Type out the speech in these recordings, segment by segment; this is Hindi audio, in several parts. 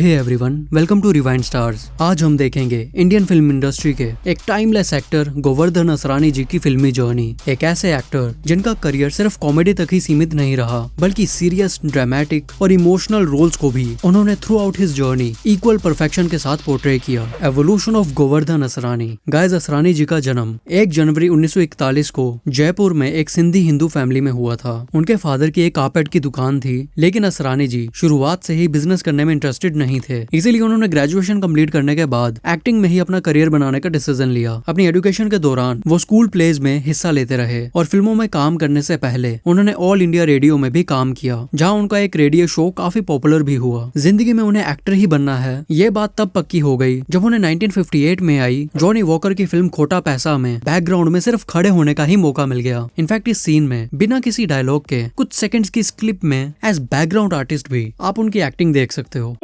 Hey everyone, welcome to rewind stars. आज हम देखेंगे इंडियन फिल्म इंडस्ट्री के एक टाइमलेस एक्टर गोवर्धन असरानी जी की फिल्मी जर्नी। एक ऐसे एक्टर जिनका करियर सिर्फ कॉमेडी तक ही सीमित नहीं रहा, बल्कि सीरियस, ड्रामेटिक और इमोशनल रोल्स को भी उन्होंने throughout his journey equal perfection के साथ पोर्ट्रे किया। Evolution of Govardhan Asrani. Guys, Asrani ji का जन्म 1 जनवरी 1941 को जयपुर में एक सिंधी हिंदू फैमिली में हुआ था। उनके फादर की एक कारपेट की दुकान थी, लेकिन असरानी जी शुरुआत से ही बिजनेस करने में इंटरेस्टेड नहीं थे। इसीलिए उन्होंने ग्रेजुएशन कंप्लीट करने के बाद एक्टिंग में ही अपना करियर बनाने का डिसीजन लिया। अपनी एजुकेशन के दौरान वो स्कूल प्लेज में हिस्सा लेते रहे और फिल्मों में काम करने से पहले उन्होंने ऑल इंडिया रेडियो में भी काम किया, जहां उनका एक रेडियो शो काफी पॉपुलर भी हुआ। जिंदगी में उन्हें एक्टर ही बनना है, ये बात तब पक्की हो गई जब उन्हें 1958 में आई जॉनी वॉकर की फिल्म खोटा पैसा में बैकग्राउंड में सिर्फ खड़े होने का ही मौका मिल गया। इनफैक्ट इस सीन में बिना किसी डायलॉग के कुछ सेकंड्स की क्लिप में एज बैकग्राउंड आर्टिस्ट भी आप उनकी एक्टिंग देख सकते हो।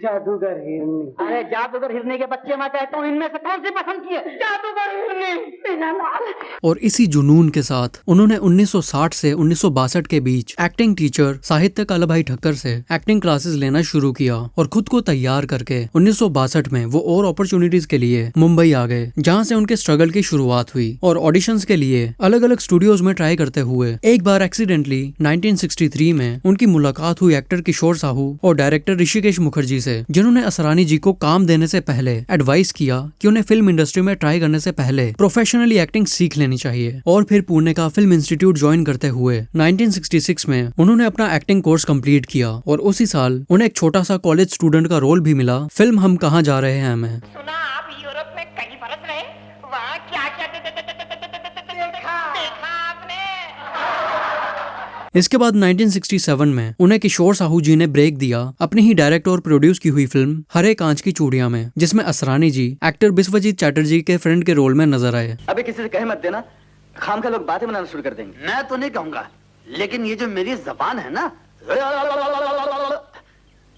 जादूगर हिरनी। अरे जादूगर हिरनी के बच्चे मैं कहता हूँ, इनमें से कौन सी पसंद की है? जादूगर हिरनी। और इसी जुनून के साथ उन्होंने 1960 से 1962 के बीच एक्टिंग टीचर साहित्य काला भाई ठक्कर से एक्टिंग क्लासेस लेना शुरू किया और खुद को तैयार करके 1962 में वो और अपॉर्चुनिटीज के लिए मुंबई आ गए, जहाँ से उनके स्ट्रगल की शुरुआत हुई। और ऑडिशंस के लिए अलग अलग स्टूडियोज में ट्राई करते हुए एक बार एक्सीडेंटली 1963 में उनकी मुलाकात हुई एक्टर किशोर साहू और डायरेक्टर ऋषिकेश मुखर्जी से, जिन्होंने असरानी जी को काम देने से पहले एडवाइस किया कि उन्हें फिल्म इंडस्ट्री में ट्राई करने से पहले प्रोफेशनली एक्टिंग सीख लेनी चाहिए। और फिर पुणे का फिल्म इंस्टीट्यूट ज्वाइन करते हुए 1966 में उन्होंने अपना एक्टिंग कोर्स कंप्लीट किया और उसी साल उन्हें एक छोटा सा कॉलेज स्टूडेंट का रोल भी मिला फिल्म हम कहाँ जा रहे हैं में। सुना आप यूरोप में कहीं बरस रहे, वहाँ क्या क्या देखा आपने? इसके बाद 1967 में उन्हें किशोर साहू जी ने ब्रेक दिया अपनी ही डायरेक्ट और प्रोड्यूस की हुई फिल्म हरे कांच की चूड़ियां में, जिसमें असरानी जी एक्टर बिस्वजीत चैटर्जी के फ्रेंड के रोल में नजर आए। अबे किसी से कहे मत देना, खाम का लोग बातें बनाना शुरू कर देंगे। मैं तो नहीं कहूंगा, लेकिन ये जो मेरी जबान है ना,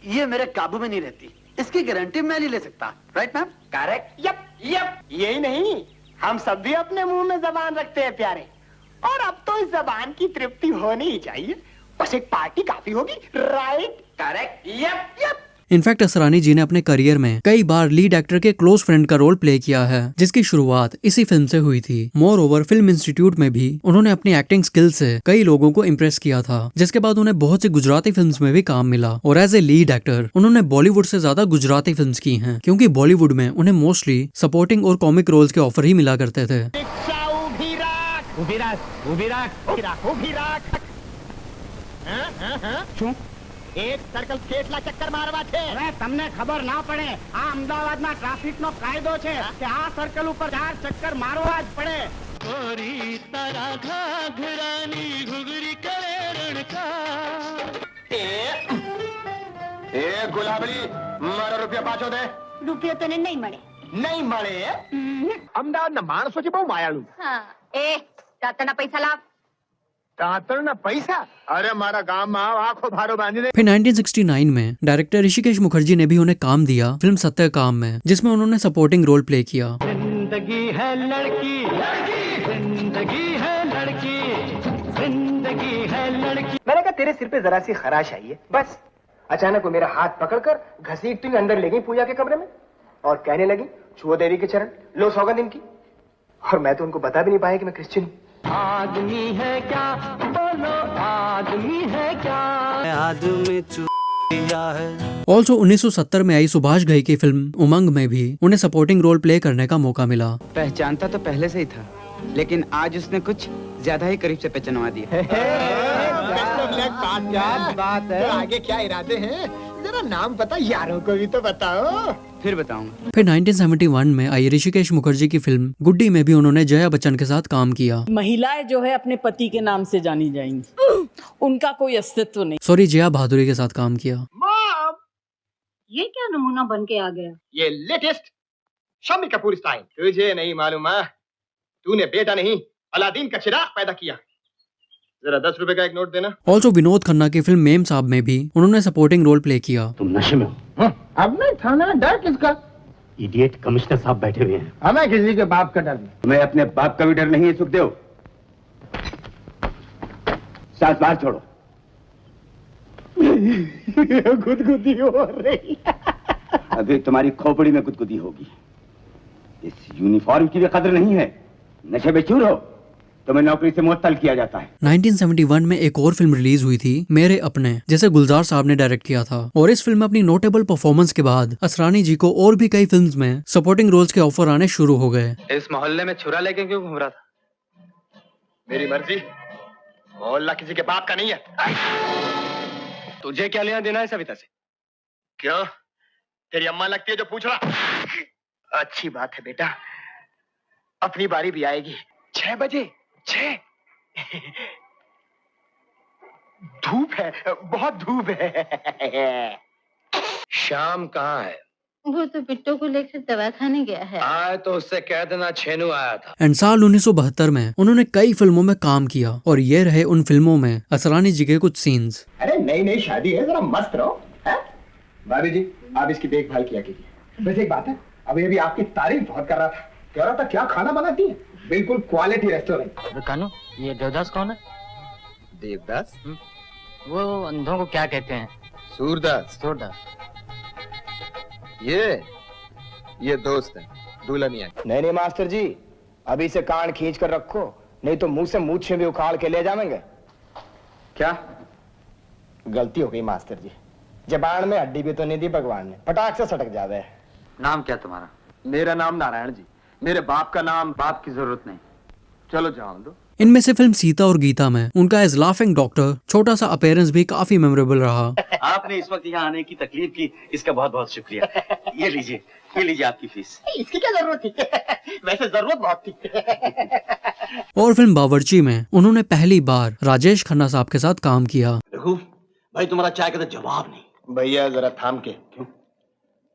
ये मेरे काबू में नहीं रहती। इसकी गारंटी मैं नहीं ले सकता। Right ma'am? Correct. Yup yup. यही नहीं, हम सब भी अपने मुंह में जबान रखते हैं प्यारे, और अब तो इस जबान की तृप्ति होनी ही चाहिए। बस एक पार्टी काफी होगी। Right? Correct. Yup yup. In fact Asrani ji ने अपने करियर में कई बार लीड एक्टर के क्लोज फ्रेंड का रोल प्ले किया है, जिसकी शुरुआत इसी फिल्म से हुई थी। मोर ओवर फिल्म इंस्टीट्यूट में भी उन्होंने अपनी एक्टिंग स्किल से कई लोगों को इम्प्रेस किया था, जिसके बाद उन्हें बहुत सी गुजराती फिल्म्स में भी काम मिला। और एज ए लीड एक्टर उन्होंने बॉलीवुड से ज्यादा गुजराती फिल्म्स की हैं, क्योंकि बॉलीवुड में उन्हें मोस्टली सपोर्टिंग और कॉमिक रोल्स के ऑफर ही मिला करते थे। એક સર્કલ કેટલા ચક્કર મારવા છે? હવે તમને ખબર ના પડે, આ અમદાવાદના ટ્રાફિકનો કાયદો છે કે આ સર્કલ ઉપર 4 ચક્કર મારવા જ પડે. ઓરી તારા ઘાઘરાની ઘુઘરી કરે રણકા. એ ગુલાબડી, મારો રૂપિયા પાછો દે. રૂપિયો તને નહીં મળે. નહીં મળે? અમદાવાદના માણસો છે બહુ માયાળુ. હા, એ તાતના પૈસા લાવ. તાતરના પૈસા? અરે મારા ગામમાં આખો ભારો બાંધી દે. फिर 1969 में डायरेक्टर ऋषिकेश मुखर्जी ने भी उन्हें काम दिया फिल्म सत्य काम में, जिसमें उन्होंने सपोर्टिंग रोल प्ले किया। जिंदगी है लड़की, जिंदगी है लड़की, जिंदगी है लड़की. मैंने कहा तेरे सिर पे जरा सी खराश आई है, बस. अचानक वो मेरा हाथ पकड़कर घसीटती हुई अंदर ले गई पूजा के कमरे में और कहने लगी, छुओ देवी के चरण, लो सौगंध इनकी. और मैं तो उनको बता भी नहीं पाया कि मैं क्रिश्चियन हूँ. आदमी है क्या, बोलो आदमी है क्या? आदमी चूतिया है. ऑल्सो 1970 में आई सुभाष घई की फिल्म उमंग में भी उन्हें सपोर्टिंग रोल प्ले करने का मौका मिला। पहचानता तो पहले से ही था, लेकिन आज उसने कुछ ज्यादा ही करीब से पहचानवा दिया। बात है, तो आगे क्या इरादे हैं? जरा नाम पता, यारों को भी तो बताओ. फिर बताऊंगा. फिर 1971 में आई ऋषिकेश मुखर्जी की फिल्म गुड्डी में भी उन्होंने जया बच्चन के साथ काम किया। महिलाएं जो है अपने पति के नाम से जानी जाएंगी, उनका कोई अस्तित्व नहीं। सॉरी, जया बहादुरी के साथ काम किया। मॉम, ये क्या नमूना बन के आ गया? ये लेटेस्ट शम्मी कपूर स्टाइल. तुझे नहीं मालूम, तूने बेटा नहीं अलादीन का चिराग पैदा किया. जरा 10 रुपए का एक नोट देना. ऑल्सो विनोद खन्ना की फिल्म मेम साहब में भी उन्होंने सपोर्टिंग रोल प्ले किया। तुम नशे में हो? अब नहीं था ना, डर किसका? इडियट कमिश्नर साहब बैठे हुए हैं। हमें किसी के बाप का डर नहीं. तुम्हें अपने बाप का भी डर नहीं है सुखदेव? सांस बाहर छोड़ो. गुदगुदी हो रही। अभी तुम्हारी खोपड़ी में गुदगुदी होगी। इस यूनिफॉर्म की भी कदर नहीं है। नशे में चूर हो, तुम्हें नौकरी से मुअत्तल किया जाता है। 1971 में एक और फिल्म रिलीज हुई थी, मेरे अपने, जिसे गुलजार साहब ने डायरेक्ट किया था। और इस फिल्म में अपनी नोटेबल परफॉर्मेंस के बाद असरानी जी को और भी कई फिल्म्स में सपोर्टिंग रोल्स के ऑफर आने शुरू हो गए। इस मोहल्ले में छुरा लेके क्यों घूम रहा था? मेरी मर्जी, मोहल्ला किसी के बाप का नहीं है। तुझे क्या लेना देना है सविता से? क्यों, तेरी अम्मा लगती है जो पूछ रहा? अच्छी बात है बेटा, अपनी बारी भी आएगी। 6 बजे 6। धूप है, बहुत धूप है। शाम कहाँ है? वो तो बिट्टू को लेकर दवा खाने गया है। आए तो उससे कह देना छेनू आया था। एंड साल 1972 में उन्होंने कई फिल्मों में काम किया और ये रहे उन फिल्मों में असरानी जी के कुछ सीन्स। अरे नई नई शादी है, जरा मस्त रहो। भाभी जी, आप इसकी देखभाल किया कीजिए। वैसे एक बात है, अभी आपकी तारीफ बहुत कर रहा था। कह रहा था क्या खाना बनाती है, बिल्कुल क्वालिटी रेस्टोरेंट। कानू, ये देवदास कौन है? देवदास? वो अंधों को क्या कहते हैं? सूरदास। सूरदास। ये दोस्त है दुल्हनिया। नहीं मास्टर जी, अभी से कान खींच कर रखो, नहीं तो मुंह से मूछें भी उखाड़ के ले जाएंगे। क्या गलती हो गई मास्टर जी, जबान में हड्डी भी तो नहीं दी भगवान ने, फटाक से सटक जावे। नाम क्या तुम्हारा? मेरा नाम नारायण जी, मेरे बाप का नाम। बाप की जरूरत नहीं, चलो जाओ दो। इनमें से फिल्म सीता और गीता में उनका एज लाफिंग डॉक्टर छोटा सा अपीयरेंस भी काफी मेमोरेबल रहा। आपने इस वक्त यहाँ आने की तकलीफ की, इसका बहुत बहुत शुक्रिया। ये लीजिए आपकी फीस। इसकी क्या जरूरत थी? वैसे जरूरत बहुत थी। और फिल्म बावर्ची में उन्होंने पहली बार राजेश खन्ना साहब के साथ काम किया। रघु भाई, तुम्हारा चाय का तो जवाब नहीं। भैया जरा थाम के। क्यों?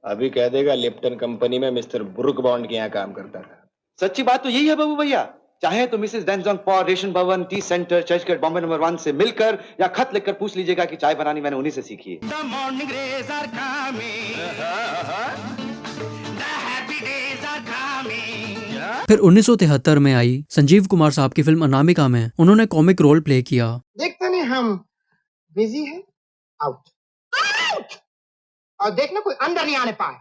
अभी कह देगा लिप्टन कंपनी में मिस्टर ब्रुक बॉन्ड के यहाँ काम करता था। सच्ची बात तो यही है बाबू भैया। चाहे तो मिसेस डेंजोंग पॉ, रेशन भवन, T centre, Churchgate, Bombay number 1 से मिलकर या खत लिखकर पूछ लीजिएगा कि चाय बनानी मैंने उन्हीं से सीखी है। फिर 1973 में आई संजीव कुमार साहब की फिल्म अनामिका में उन्होंने कॉमिक रोल प्ले किया। देखते नहीं हम बिजी है, आउट आउट, और देखना कोई अंदर नहीं आने पाए।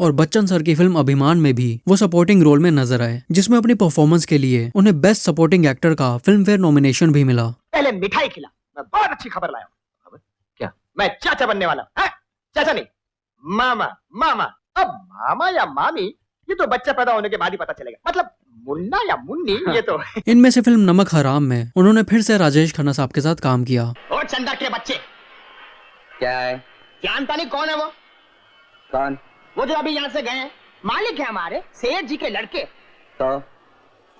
और बच्चन सर की फिल्म अभिमान में भी वो सपोर्टिंग रोल में नजर आए, जिसमें अपनी परफॉर्मेंस के लिए उन्हें बेस्ट सपोर्टिंग एक्टर का फिल्म फेयर नॉमिनेशन भी मिला। पहले मिठाई खिला, मैं बहुत अच्छी खबर लाया हूं। खबर क्या? मैं चाचा बनने वाला हूं। चाचा नहीं, मामा। मामा, अब मामा या मामी ये तो बच्चा पैदा होने के बाद ही पता चलेगा। मतलब मुन्ना या मुन्नी ये तो। इनमें से फिल्म नमक हराम में उन्होंने फिर से राजेश खन्ना साहब के साथ काम किया। और चंदा के बच्चे, क्या है? जानता नहीं कौन है वो? कौन? वो जो अभी यहाँ से गए हैं, मालिक है हमारे सेठ जी के लड़के। तो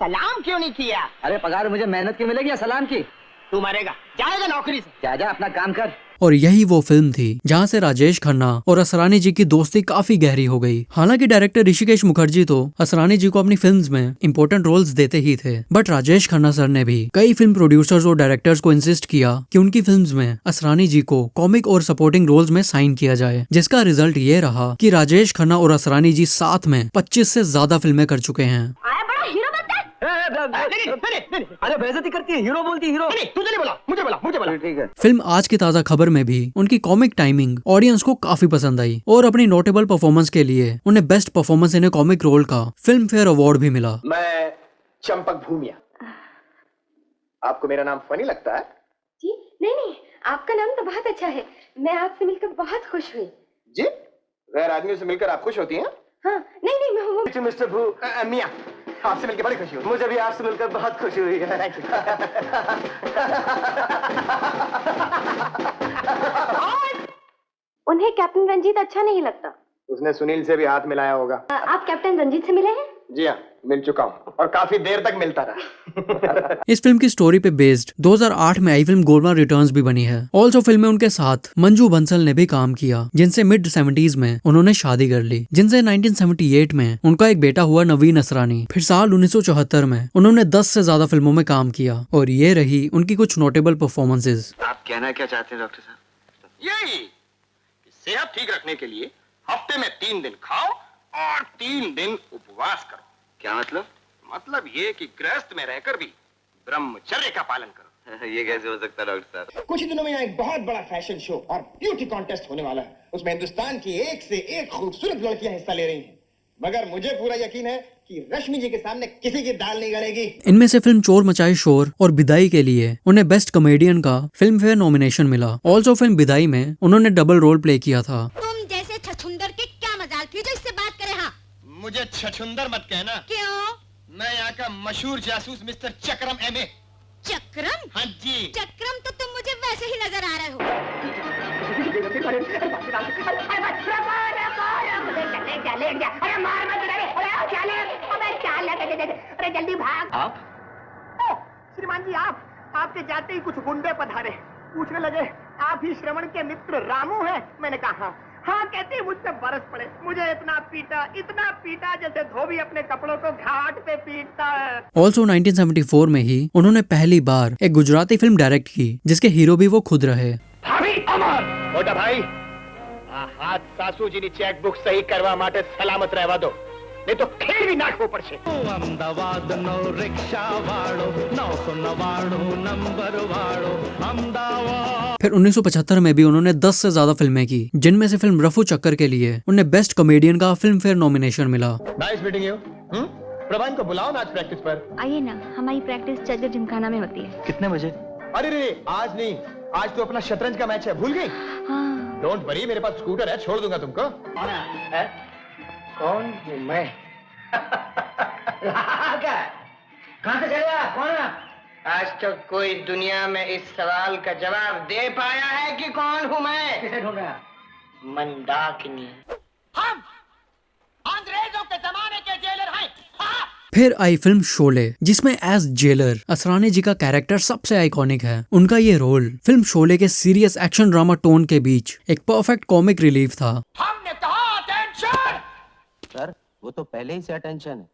सलाम क्यों नहीं किया? अरे पगार मुझे मेहनत की मिलेगी या सलाम की? तू मरेगा, जाएगा नौकरी से। जा अपना काम कर। और यही वो फिल्म थी जहां से राजेश खन्ना और असरानी जी की दोस्ती काफी गहरी हो गई। हालांकि डायरेक्टर ऋषिकेश मुखर्जी तो असरानी जी को अपनी फिल्म्स में इंपॉर्टेंट रोल्स देते ही थे, बट राजेश खन्ना सर ने भी कई फिल्म प्रोड्यूसर्स और डायरेक्टर्स को इंसिस्ट किया कि उनकी फिल्म्स में असरानी जी को कॉमिक और सपोर्टिंग रोल्स में साइन किया जाए, जिसका रिजल्ट ये रहा कि राजेश खन्ना और असरानी जी साथ में 25 से ज्यादा फिल्में कर चुके हैं। अरे बेइज्जती करती है, हीरो बोलती है हीरो। नहीं, तुझे नहीं बोला, मुझे बोला। ठीक है। फिल्म आज की ताजा खबर में भी उनकी कॉमिक टाइमिंग ऑडियंस को काफी पसंद आई और अपनी नोटेबल परफॉर्मेंस के लिए उन्हें best performance in a comic role का फिल्म फेयर अवार्ड भी मिला। मैं चंपक भूमिया। आपको मेरा नाम फनी लगता है? जी नहीं, आपका नाम तो बहुत अच्छा है। मैं आपसे मिलकर बहुत खुश हुई। जी, गैर आदमियों से मिलकर आप खुश होती हैं? हाँ, नहीं मैं मिस्टर मियां, आपसे मिलकर बड़ी खुशी हुई। मुझे भी आपसे मिलकर बहुत खुशी हुई है। उन्हें कैप्टन रंजीत अच्छा नहीं लगता। उसने सुनील से भी हाथ मिलाया होगा। आप कैप्टन रंजीत से मिले हैं? जी हाँ, मिल चुका हूँ और काफी देर तक मिलता रहा। इस फिल्म की स्टोरी पे बेस्ड 2008 में आई फिल्म गोलमाल रिटर्न्स भी बनी है। ऑल्सो फिल्म में उनके साथ मंजू बंसल ने भी काम किया, जिनसे मिड 70s में उन्होंने शादी कर ली, जिनसे 1978 में उनका एक बेटा हुआ नवीन असरानी। फिर साल 1974 में उन्होंने 10 से ज्यादा फिल्मों में काम किया और ये रही उनकी कुछ नोटेबल परफॉर्मेंसेज। आप कहना क्या चाहते हैं डॉक्टर साहब? यही कि सेहत ठीक रखने के लिए हफ्ते में 3 दिन खाओ और 3 दिन उपवास करो। क्या मतलब? मतलब ये कि गृहस्थ में रहकर भी ब्रह्मचर्य का पालन करो। ये कैसे हो सकता है डॉक्टर साहब? कुछ ही दिनों में यहाँ एक बहुत बड़ा फैशन शो और ब्यूटी कॉन्टेस्ट होने वाला है। उसमें हिंदुस्तान की एक से एक खूबसूरत लड़कियां हिस्सा ले रही हैं। मगर मुझे पूरा यकीन है कि रश्मि जी के सामने किसी की दाल नहीं गलेगी। इनमें से फिल्म चोर मचाए शोर और बिदाई के लिए उन्हें बेस्ट कॉमेडियन का फिल्म फेयर नॉमिनेशन मिला। ऑल्सो फिल्म बिदाई में उन्होंने डबल रोल प्ले किया था। तुम जैसे छछुंदर के क्या मजाल थी जो इससे बात करे। हाँ मुझे छछुंदर मत कहना। क्यों? मैं यहाँ का मशहूर जासूस मिस्टर चक्रम एमए। चक्रम? हाँ जी। चक्रम तो तुम मुझे वैसे ही नजर आ रहे हो। अरे जल्दी भाग। आप? श्रीमान जी आपके जाते ही कुछ गुंडे पधारे, पूछने लगे आप ही श्रवण के मित्र रामू हैं? मैंने कहा हाँ कहते ही मुझ पे बरस पड़े। मुझे इतना पीटा जैसे धोबी अपने कपड़ों को घाट पे पीटता है। ऑल्सो 1974 में ही उन्होंने पहली बार एक गुजराती फिल्म डायरेक्ट की जिसके हीरो भी वो खुद रहे। भाभी अमर मोटा भाई हाथ सासूजीनी चेकबुक सही करवा माटे सलामत रहवा दो, नहीं तो खेल भी नाखो पड़શે। अहमदाबाद नो रिक्शा वाड़ो 999 नंबर वाड़ो अहमदाबाद। फिर 1975 में भी उन्होंने 10 से ज्यादा फिल्में की, जिनमें से फिल्म रफू चक्कर के लिए उन्हें बेस्ट कॉमेडियन का फिल्म फेयर नॉमिनेशन मिला। Nice meeting you. प्रभान को बुलाओ ना आज प्रैक्टिस पर। आइए ना, हमारी प्रैक्टिस चर्च जिमखाना में होती है। कितने बजे? अरे रे आज नहीं, आज तो अपना शतरंज का मैच है, भूल गई? हाँ। डोंट वरी, मेरे पास स्कूटर है, छोड़ दूंगा तुमको। कौन हूँ मैं? कहाँ से चलेगा? कौन है? आज तक कोई दुनिया में इस सवाल का जवाब दे पाया है कि कौन हूँ मैं? किसे ढूंढ रहा? मंदाकिनी। हम अंग्रेजों के जमाने के जेलर हैं। फिर आई फिल्म शोले, जिसमें एज जेलर असरानी जी का कैरेक्टर सबसे आइकॉनिक है। उनका ये रोल फिल्म शोले के सीरियस एक्शन ड्रामा टोन के बीच एक परफेक्ट कॉमिक रिलीफ था। हमने कहा अटेंशन। सर वो तो पहले ही से अटेंशन है।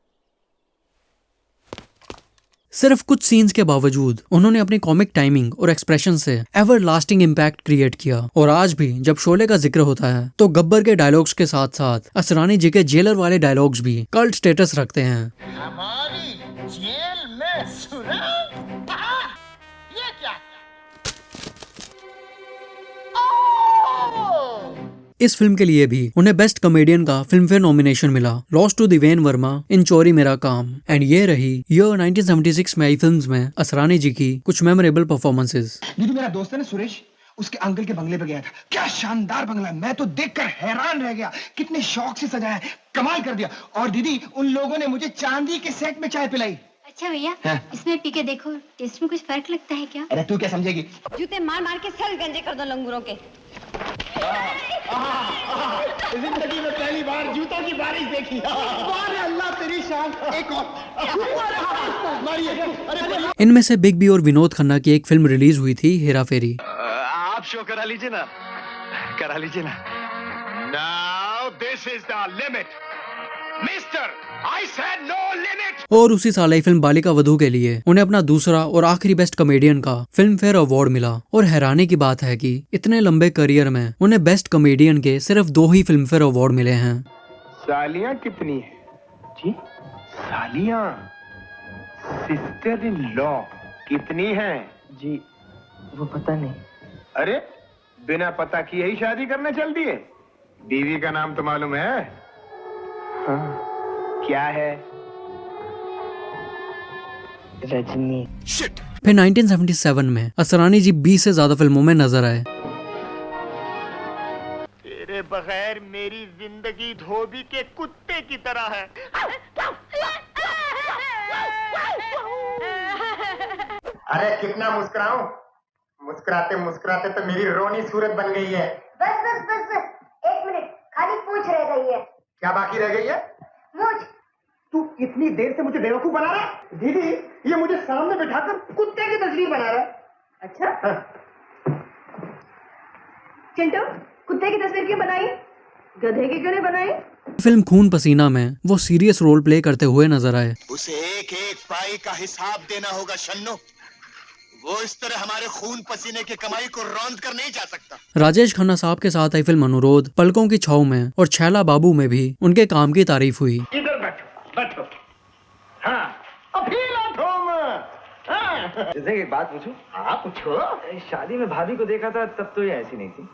सिर्फ कुछ सीन्स के बावजूद उन्होंने अपनी कॉमिक टाइमिंग और एक्सप्रेशन से एवर लास्टिंग इम्पैक्ट क्रिएट किया। और आज भी जब शोले का जिक्र होता है तो गब्बर के डायलॉग्स के साथ साथ असरानी जी के जेलर वाले डायलॉग्स भी कल्ट स्टेटस रखते हैं। हमारी जेल में सुरंग? ये क्या? इस फिल्म के लिए भी उन्हें बेस्ट कॉमेडियन का फिल्म फेयर नॉमिनेशन मिला, लॉस्ट टू दिवेन वर्मा इन चोरी मेरा काम। एंड ये रही ईयर 1976 में आई फिल्म्स में असरानी जी की कुछ मेमोरेबल परफॉर्मेंसेस। दीदी मेरा दोस्त है ना सुरेश, उसके अंकल के बंगले पे गया था। क्या शानदार बंगला है, मैं तो देखकर हैरान रह गया। कितने शौक से सजाया है, कमाल कर दिया। और दीदी उन लोगों ने मुझे चांदी के सेट में चाय पिलाई। अच्छा भैया, इसमें पी के देखो, टेस्ट में कुछ फर्क लगता है क्या? अरे तू क्या समझेगी? जूते मार मार के सर गंजे कर दो लंगूरों के। जिंदगी में पहली बार जूतों की बारिश देखी। अल्लाह तेरी शान। एक और मारिए। इनमें से बिग बी और विनोद खन्ना की एक फिल्म रिलीज हुई थी, हेरा फेरी। आप शो करा लीजिए ना, करा लीजिए ना। Now this is the limit mister, I said no limit. और उसी साल आई फिल्म बालिका वधू के लिए उन्हें अपना दूसरा और आखिरी बेस्ट कॉमेडियन का फिल्म फेयर अवार्ड मिला। और हैरानी की बात है कि इतने लंबे करियर में उन्हें बेस्ट कॉमेडियन के सिर्फ 2 ही फिल्म फेयर अवार्ड मिले हैं। सालियां कितनी है जी? सालियां सिस्टर इन लॉ कितनी हैं जी? वो पता नहीं। अरे बिना पता किए ही शादी करने चल दिए? बीवी का नाम तो मालूम है? हाँ। क्या है? रजनी। फिर 1977 में असरानी जी 20 से ज्यादा फिल्मों में नजर आए। तेरे बगैर मेरी जिंदगी धोबी के कुत्ते की तरह है। अरे कितना मुस्कुराऊं? मुस्कुराते मुस्कुराते तो मेरी रोनी सूरत बन गई है। बस बस बस बस, 1 मिनट, खाली पूछ रह गई है। क्या बाकी रह गई है? मुझ तू इतनी देर से मुझे बेवकूफ बना रहा है? दीदी ये मुझे सामने बिठाकर कुत्ते की तस्वीर बना रहा है। अच्छा हाँ। चिंटू, कुत्ते की तस्वीर क्यों बनाई? गधे की क्यों नहीं बनाई? फिल्म खून पसीना में वो सीरियस रोल प्ले करते हुए नजर आए। उसे एक एक पाई का हिसाब देना होगा शन्नो। वो इस तरह हमारे खून पसीने की कमाई को रौंद कर नहीं जा सकता। राजेश खन्ना साहब के साथ आई फिल्म अनुरोध, पलकों की छाव में और छैला बाबू में भी उनके काम की तारीफ हुई। इधर बैठो बैठो। हाँ अभी हाँ। जैसे एक बात पूछूं? हाँ पूछो। शादी में भाभी को देखा था तब तो ये ऐसी नहीं थी।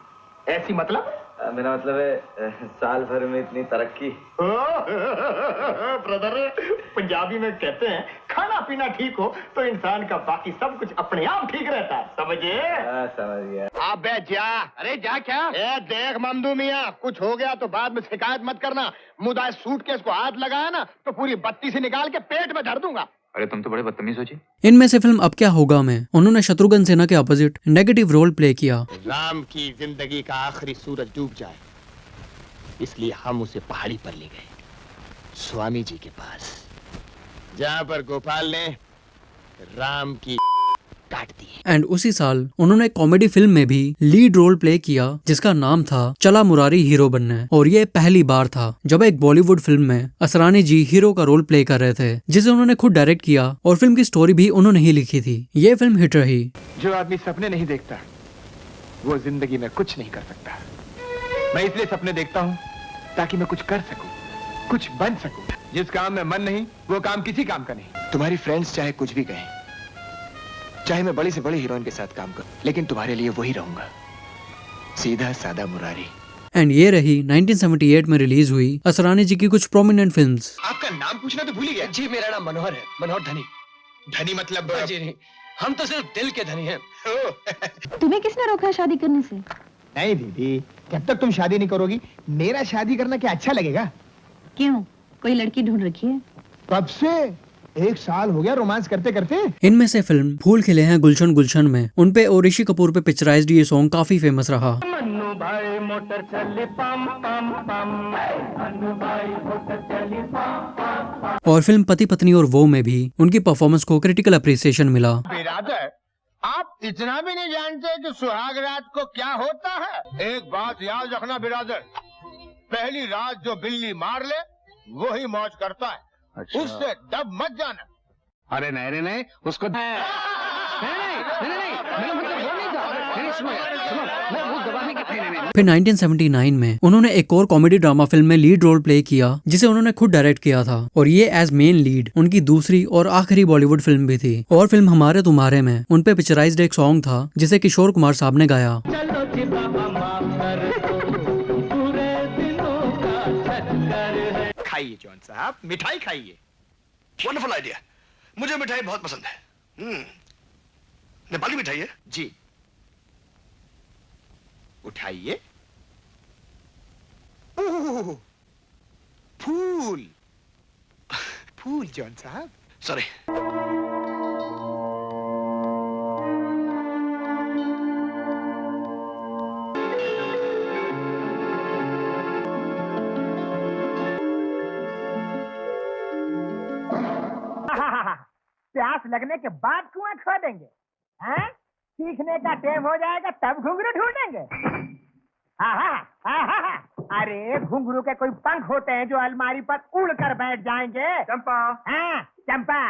ऐसी मतलब? मेरा मतलब है साल भर में इतनी तरक्की। ब्रदर, पंजाबी में कहते हैं खाना पीना ठीक हो तो इंसान का बाकी सब कुछ अपने आप ठीक रहता है, समझे? समझ गया। अबे जा। अरे जा क्या? देख ममदू मियाँ, कुछ हो गया तो बाद में शिकायत मत करना। मुदा सूटकेस को हाथ लगाया ना तो पूरी बत्ती से निकाल के पेट में धर दूंगा। अरे तुम तो बड़े बदतमीज हो जी। इनमें से फिल्म अब क्या होगा में उन्होंने शत्रुघ्न सिन्हा के अपोजिट नेगेटिव रोल प्ले किया। राम की जिंदगी का आखिरी सूरज डूब जाए इसलिए हम उसे पहाड़ी पर ले गए, स्वामी जी के पास, जहाँ पर गोपाल ने राम की काट दी। एंड उसी साल उन्होंने कॉमेडी फिल्म में भी लीड रोल प्ले किया जिसका नाम था चला मुरारी हीरो बनने। और ये पहली बार था जब एक बॉलीवुड फिल्म में असरानी जी हीरो का रोल प्ले कर रहे थे, जिसे उन्होंने खुद डायरेक्ट किया और फिल्म की स्टोरी भी उन्होंने ही लिखी थी। ये फिल्म हिट रही। जो आदमी सपने नहीं देखता वो जिंदगी में कुछ नहीं कर सकता। मैं इसलिए सपने देखता हूँ ताकि मैं कुछ कर सकूं, कुछ बन सकूं। जिस काम में मन नहीं वो काम किसी काम का नहीं। तुम्हारी फ्रेंड्स चाहे कुछ भी कहें, चाहे मैं बड़ी से बड़ी हीरोइन के साथ काम करूं, लेकिन तुम्हारे लिए वही रहूंगा, सीधा सादा मुरारी। एंड ये रही 1978 में रिलीज हुई असरानी जी की कुछ प्रोमिनेंट फिल्म्स। आपका नाम पूछना तो भूल ही गया। जी मेरा नाम मनोहर है, मनोहर धनी। धनी मतलब? जी नहीं, हम तो सिर्फ दिल के धनी हैं। तुम्हें किसने रोका शादी करने से? नहीं दीदी, जब तक तुम शादी नहीं करोगी मेरा शादी करना क्या अच्छा लगेगा? क्यों, कोई लड़की ढूंढ रखी है? कब से? 1 साल हो गया रोमांस करते करते। इनमें से फिल्म फूल खिले हैं गुलशन गुलशन में उनपे और ऋषि कपूर पे पिक्चराइज्ड ये सॉन्ग काफी फेमस रहा। मन्नू भाई मोटर चली पम पम पम, मन्नू भाई मोटर चली पम पम पम। और फिल्म पति पत्नी और वो में भी उनकी परफॉर्मेंस को क्रिटिकल अप्रिसिएशन मिला। बिरादर, आप इतना भी नहीं जानते कि सुहाग रात को क्या होता है? एक बात याद रखना बिरादर, पहली रात जो बिल्ली मार ले वही मौज करता है। अच्छा। उससे डब मत जाना। अरे नहीं उसको नहीं, फिर 1979 में उन्होंने एक और कॉमेडी ड्रामा फिल्म में लीड रोल प्ले किया जिसे उन्होंने खुद डायरेक्ट किया था। और ये एज मेन लीड उनकी दूसरी और आखिरी बॉलीवुड फिल्म भी थी। और फिल्म हमारे तुम्हारे में उनपे पिक्चराइज्ड एक सॉन्ग था जिसे किशोर कुमार साहब ने गाया। चलो जी बाबा माफ कर दो, पूरे दिनों का चक्कर है। खाइए जॉन साहब, मिठाई खाइए। वंडरफुल आइडिया, मुझे मिठाई बहुत पसंद है। नेपाली मिठाई है जी, उठाइए। फूल फूल जॉन साहब। सॉरी। प्यास लगने के बाद कुआं खोदेंगे, हैं? सीखने का टाइम हो जाएगा तब घुंघरू ढूंढेंगे। अरे घुंघरू के कोई पंख होते हैं जो अलमारी पर उड़ कर बैठ जाएंगे। चंपा। हाँ चंपा,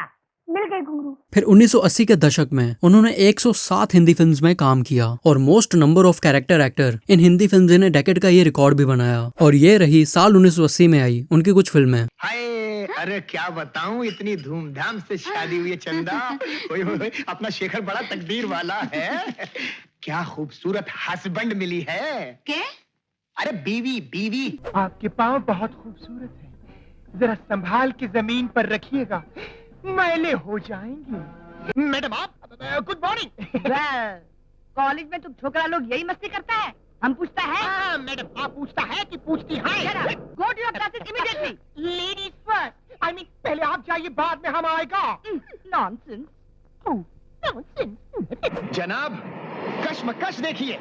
मिल गए घुंघरू। फिर 1980 के दशक में उन्होंने 107 हिंदी फिल्म्स में काम किया और most number of character actor in Hindi films in decade का ये रिकॉर्ड भी बनाया। और ये रही साल 1980 में आई उनकी कुछ फिल्में। हाय, अरे क्या बताऊं, इतनी धूमधाम से शादी हुई है चंदा। ओए, अपना शेखर बड़ा तकदीर वाला है। क्या खूबसूरत हस्बैंड मिली है। क्या? अरे बीवी। आपके पाँव बहुत खूबसूरत हैं, जरा संभाल के जमीन पर रखिएगा, मैले हो जाएंगी। मैडम आप, गुड मॉर्निंग। कॉलेज में तुम छोकरा लोग यही मस्ती करता है? हम पूछता है? मैडम आप पूछता है कि पूछती है? Go to your classes immediately. Ladies first. I mean पहले आप जाइए बाद में हम आएगा। Nonsense. Oh, nonsense. जनाब कश्मकश देखिए,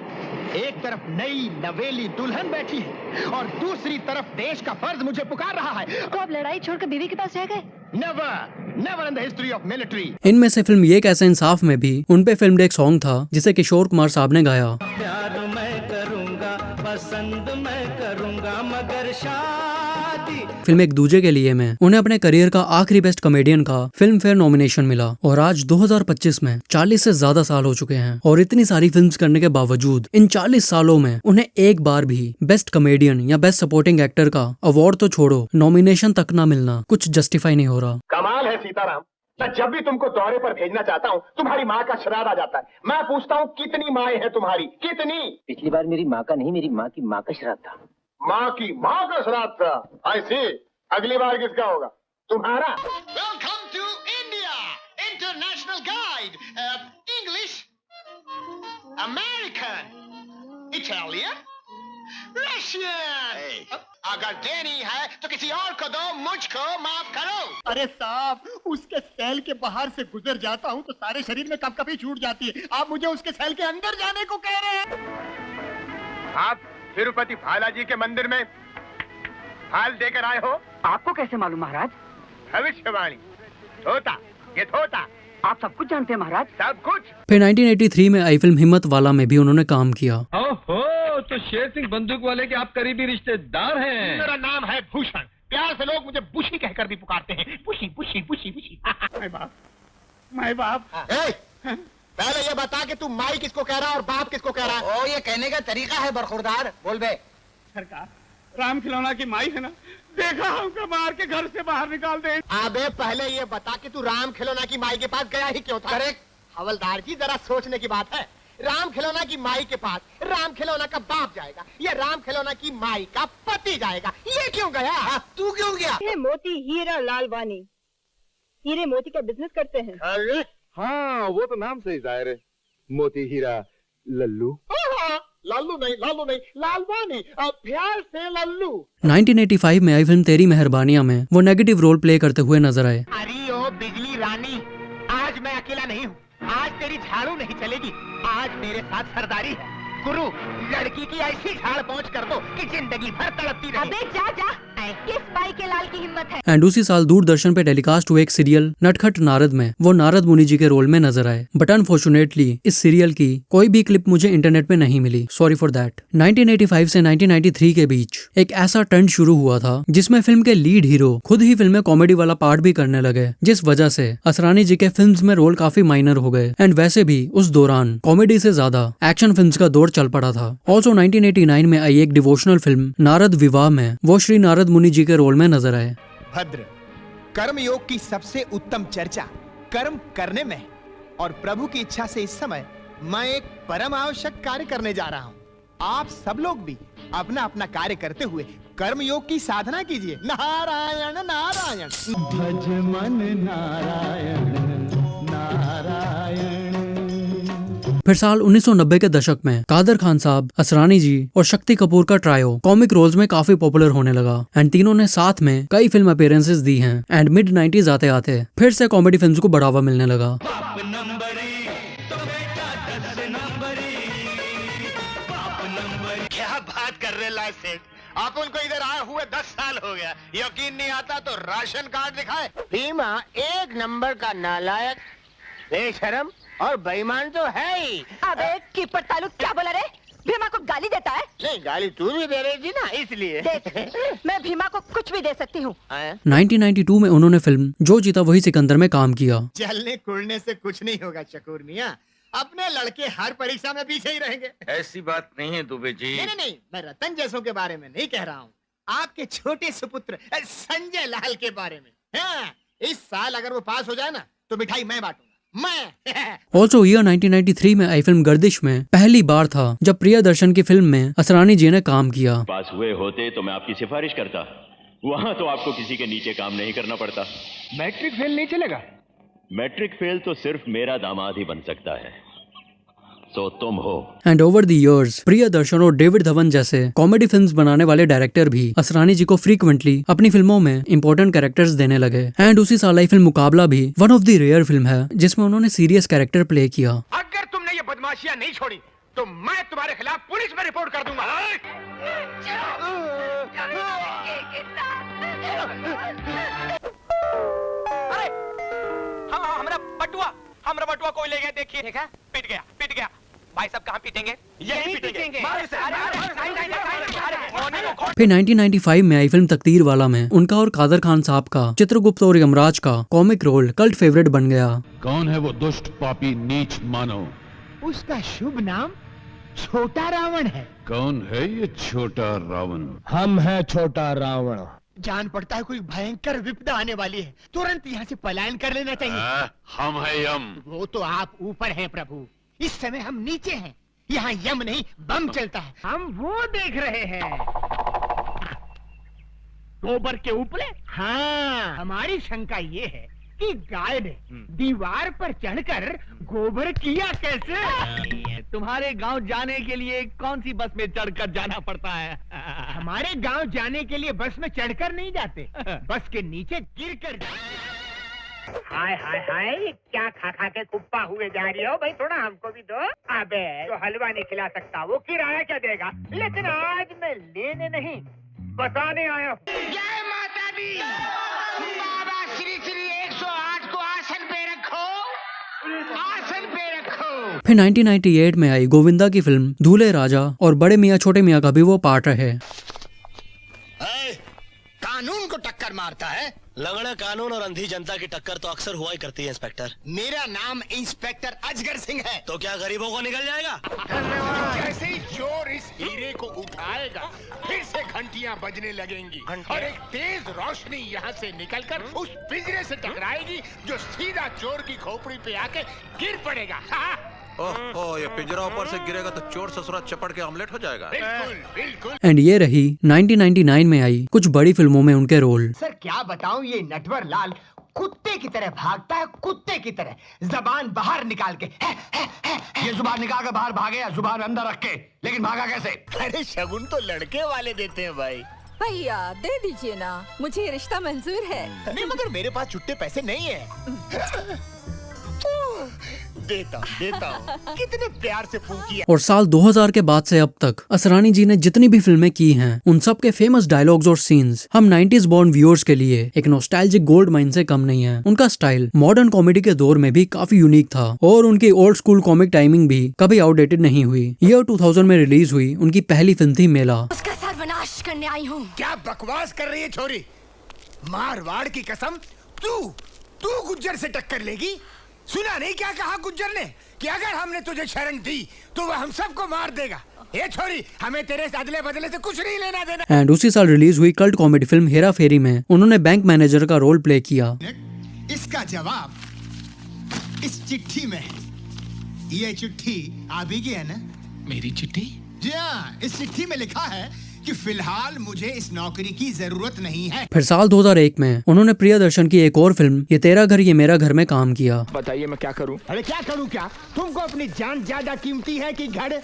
एक तरफ नई नवेली दुल्हन बैठी है और दूसरी तरफ देश का फर्ज मुझे पुकार रहा है। तो आप लड़ाई छोड़कर बीवी के पास जा गए? Never in the history of military. इनमें से फिल्म ये कैसे इंसाफ में भी उनपे फिल्म एक सॉन्ग था जिसे किशोर कुमार साहब ने गाया। प्यार मैं करूंगा, पसंद मैं करूंगा, मगर शादी। फिल्म एक दूजे के लिए में उन्हें अपने करियर का आखिरी बेस्ट कॉमेडियन का फिल्म फेयर नॉमिनेशन मिला। और आज 2025 में 40 से ज्यादा साल हो चुके हैं और इतनी सारी फिल्म्स करने के बावजूद इन 40 सालों में उन्हें एक बार भी बेस्ट कॉमेडियन या बेस्ट सपोर्टिंग एक्टर का अवार्ड तो छोड़ो, नॉमिनेशन तक ना मिलना कुछ जस्टिफाई नहीं हो रहा। कमाल है सीताराम, मैं जब भी तुमको दौरे पर भेजना चाहता हूँ तुम्हारी माँ का श्राद्ध आ जाता है। मैं पूछता हूँ कितनी माएँ हैं तुम्हारी, कितनी? पिछली बार मेरी माँ का नहीं, मेरी माँ की माँ का श्राद्ध था। माँ की माँ का श्राद्ध था, ऐसे अगली बार किसका होगा? तुम्हारा। Welcome to India, international guide, English, American, Italian, Russian. अगर देनी है तो किसी और को दो, मुझको माफ करो। अरे साहब, उसके सेल के बाहर से गुजर जाता हूँ तो सारे शरीर में कपकपी छूट जाती है। आप मुझे उसके सेल के अंदर जाने को कह रहे हैं? आप तिरुपति बालाजी के मंदिर में हाल देकर आए हो? आपको कैसे मालूम महाराज? भविष्यवाणी होता, ये होता। आप सब कुछ जानते हैं महाराज? सब कुछ। फिर 1983 में आई फिल्म हिम्मत वाला में भी उन्होंने काम किया। ओहो, तो शेर सिंह बंदूक वाले के आप करीबी रिश्तेदार हैं। मेरा नाम है भूषण, प्यार से लोग मुझे बुशी कहकर भी पुकारते हैं। बुशी बुशी बुशी बुशी। मैं बाप। पहले ये बता कि तू माई किसको कह रहा है और बाप किसको कह रहा है? ओ, ये कहने का तरीका है बरखुरदार, बोल बे। सरकार, राम खिलौना की माई है ना, देखा हमको मार के घर से बाहर निकाल दे। अबे पहले ये बता कि तू राम खिलौना की माई के पास गया ही क्यों था? करेक्ट हवलदार जी, जरा सोचने की बात है। राम खिलौना की माई के पास राम खिलौना का बाप जाएगा या राम खिलौना की माई का पति जाएगा, ये क्यों गया? तू क्यों गया? ये मोती हीरा लालवानी हीरे मोती का बिजनेस करते हैं। अरे हाँ, वो तो नाम से ही जाहिर है, मोती हीरा लल्लू। लालू नहीं लालवानी, प्यार से लल्लू। 1985 में आई फिल्म तेरी मेहरबानियां में वो नेगेटिव रोल प्ले करते हुए नजर आए। अरे ओ बिजली रानी, आज मैं अकेला नहीं हूँ, आज तेरी झाड़ू नहीं चलेगी, आज मेरे साथ सरदारी है। गुरु, लड़की की ऐसी झाड़ पहुँच कर दो कि जिंदगी भर तड़पती रहे। अबे जा जा, किस बाई के लाल की हिम्मत है? एंड उसी साल दूरदर्शन पे टेलीकास्ट हुए एक सीरियल नटखट नारद में वो नारद मुनि जी के रोल में नजर आए। बट अनफॉर्चुनेटली इस सीरियल की कोई भी क्लिप मुझे इंटरनेट पे नहीं मिली, सॉरी फॉर दैट। 1985 से 1993 के बीच एक ऐसा ट्रेंड शुरू हुआ था जिसमें फिल्म के लीड हीरो खुद ही फिल्म में कॉमेडी वाला पार्ट भी करने लगे, जिस वजह से असरानी जी के फिल्म्स में रोल काफी माइनर हो गए। एंड वैसे भी उस दौरान कॉमेडी से ज्यादा एक्शन फिल्म्स का दौर चल पड़ा था। ऑल्सो 1989 में आई एक डिवोशनल फिल्म नारद विवाह में वो श्री नारद मुनि जी के रोल में नजर आए। भद्र, कर्म योग की सबसे उत्तम चर्चा कर्म करने में, और प्रभु की इच्छा से इस समय मैं एक परम आवश्यक कार्य करने जा रहा हूँ। आप सब लोग भी अपना अपना कार्य करते हुए कर्म योग की साधना कीजिए। नारायण नारायण। भज मन नारायण नारायण। फिर साल 1990 के दशक में कादर खान साहब, असरानी जी और शक्ति कपूर का ट्रायो कॉमिक रोल्स में काफी पॉपुलर होने लगा। एंड तीनों ने साथ में कई फिल्म अपीयरेंसेस दी हैं। एंड मिड 90s आते आते फिर से कॉमेडी फिल्म्स को बढ़ावा मिलने लगा। क्या बात कर रहे लाल सेठ, आप उनको इधर आए हुए 10 साल हो गया, यकीन नहीं आता तो राशन कार्ड दिखाए। भीमा एक नंबर का नालायक, बेशरम और बेईमान तो है ही। अबे कीपट तालुक, क्या बोला रे? भीमा को गाली देता है? नहीं, गाली तू भी दे रही थी ना, इसलिए। देख, मैं भीमा को कुछ भी दे सकती हूँ। 1992 में उन्होंने फिल्म जो जीता वही सिकंदर में काम किया। जलने कुड़ने से कुछ नहीं होगा शकूर मियाँ, अपने लड़के हर परीक्षा में पीछे ही रहेंगे। ऐसी बात नहीं है दुबे जी। नहीं, मैं रतन जैसों के बारे में नहीं कह रहा हूँ, आपके छोटे सुपुत्र संजय लाल के बारे में। हाँ, इस साल अगर वो पास हो जाए ना तो मिठाई मैं बांटूंगा, मैं। ऑल्सो ईयर 1993 में आई फिल्म गर्दिश में पहली बार था जब प्रियदर्शन की फिल्म में असरानी जी ने काम किया। पास हुए होते तो मैं आपकी सिफारिश करता, वहाँ तो आपको किसी के नीचे काम नहीं करना पड़ता। मैट्रिक फेल नहीं चलेगा? मैट्रिक फेल तो सिर्फ मेरा दामाद ही बन सकता है, तो तुम हो। And over the years Priyadarshan और डेविड धवन जैसे कॉमेडी फिल्म्स बनाने वाले डायरेक्टर भी असरानी जी को फ्रीक्वेंटली अपनी फिल्मों में इंपॉर्टेंट कैरेक्टर्स देने लगे। एंड उसी साल आई फिल्म मुकाबला भी one of the rare film है जिसमें उन्होंने सीरियस कैरेक्टर प्ले किया। अगर तुमने ये बदमाशियां नहीं छोड़ी तो मैं तुम्हारे खिलाफ पुलिस में रिपोर्ट कर दूंगा। अरे हाँ, हमारा बटुआ कोई ले गया, देखिए। देखा? पिट गया। भाई साहब कहाँ पीटेंगे? यही पीटेंगे। फिर 1995 में आई फिल्म तकदीर वाला में उनका और कादर खान साहब का चित्रगुप्त और यमराज का कॉमिक रोल कल्ट फेवरेट बन गया। कौन है वो दुष्ट पापी नीच मानव? उसका शुभ नाम छोटा रावण है। कौन है ये छोटा रावण? हम है छोटा रावण। जान पड़ता है कोई भयंकर विपदा आने वाली है, तुरंत यहाँ से पलायन कर लेना चाहिए। हम है यम। वो तो आप ऊपर हैं प्रभु, इस समय हम नीचे हैं। यहाँ यम नहीं बम चलता है। हम वो देख रहे हैं गोबर के उपले। हाँ, हमारी शंका ये है कि गाय ने दीवार पर चढ़कर गोबर किया कैसे? तुम्हारे गांव जाने के लिए कौन सी बस में चढ़कर जाना पड़ता है? हमारे गांव जाने के लिए बस में चढ़कर नहीं जाते, बस के नीचे गिरकर जाते। हाय हाय हाय, क्या खा खा के कुप्पा हुए जा रही हो? भाई थोड़ा हमको भी दो। अबे जो हलवा नहीं खिला सकता वो किराया क्या देगा? लेकिन आज मैं लेने नहीं बताने आया हूँ। जय माता दी। बाबा श्री श्री 108 को आसन पे रखो, आसन पे रखो। फिर 1998 में आई गोविंदा की फिल्म दूल्हे राजा और बड़े मियाँ छोटे मियाँ का भी वो पार्ट रहे। कानून को टक्कर मारता है। लंगड़ा कानून और अंधी जनता की टक्कर तो अक्सर हुआ ही करती है इंस्पेक्टर। मेरा नाम इंस्पेक्टर अजगर सिंह है। तो क्या गरीबों को निकल जाएगा? जैसे ही चोर इस हीरे को उठाएगा फिर से घंटियां बजने लगेंगी और एक तेज रोशनी यहाँ से निकलकर उस पिंजरे से टकराएगी जो सीधा चोर की खोपड़ी पे आके गिर पड़ेगा। ओह, ये पिंजरा ऊपर से गिरेगा तो चोर ससुरा चपड़ के ऑमलेट हो जाएगा। बिल्कुल बिल्कुल। एंड ये रही 1999 में आई कुछ बड़ी फिल्मों में उनके रोल। सर क्या बताऊं, ये नटवर लाल कुत्ते की तरह भागता है, कुत्ते की तरह, जबान बाहर निकाल के। ये जुबान निकाल के बाहर भागे या जुबान अंदर रख के? लेकिन भागा कैसे? अरे शगुन तो लड़के वाले देते हैं भाई। भैया दे दीजिए ना, मुझे ये रिश्ता मंजूर है। नहीं मगर मेरे पास छुट्टे पैसे नहीं है। देता हूँ। कितने प्यार से फूंकी है। और साल 2000 के बाद से अब तक असरानी जी ने जितनी भी फिल्में की हैं उन सब के फेमस डायलॉग्स और सीन्स हम 90s बॉर्न व्यूअर्स के लिए एक नॉस्टैल्जिक गोल्ड माइन से कम नहीं है। उनका स्टाइल मॉडर्न कॉमेडी के दौर में भी काफी यूनिक था और उनकी ओल्ड स्कूल कॉमिक टाइमिंग भी कभी आउटडेटेड नहीं हुई। ईयर 2000 में रिलीज हुई उनकी पहली फिल्म थी मेला। उसका सर्वनाश करने आई हूँ। क्या बकवास कर रही है छोरी? मारवाड़ की कसम, तू गुज्जर से टक्कर लेगी? सुना नहीं क्या कहा गुज्जर ने कि अगर हमने तुझे शरण दी तो वह हम सबको मार देगा। ये छोरी, हमें तेरे अदले बदले से कुछ नहीं लेना देना। एंड उसी साल रिलीज हुई कल्ट कॉमेडी फिल्म हेरा फेरी में उन्होंने बैंक मैनेजर का रोल प्ले किया। इसका जवाब इस चिट्ठी में है। ये चिट्ठी आप ही की है ना? मेरी चिट्ठी? जी हाँ, इस चिट्ठी में लिखा है कि फिलहाल मुझे इस नौकरी की जरूरत नहीं है। फिर साल 2001 में उन्होंने प्रियदर्शन की एक और फिल्म ये तेरा घर ये मेरा घर में काम किया। बताइए मैं क्या करूं? अरे क्या करूं क्या? तुमको अपनी जान ज्यादा कीमती है कि घर?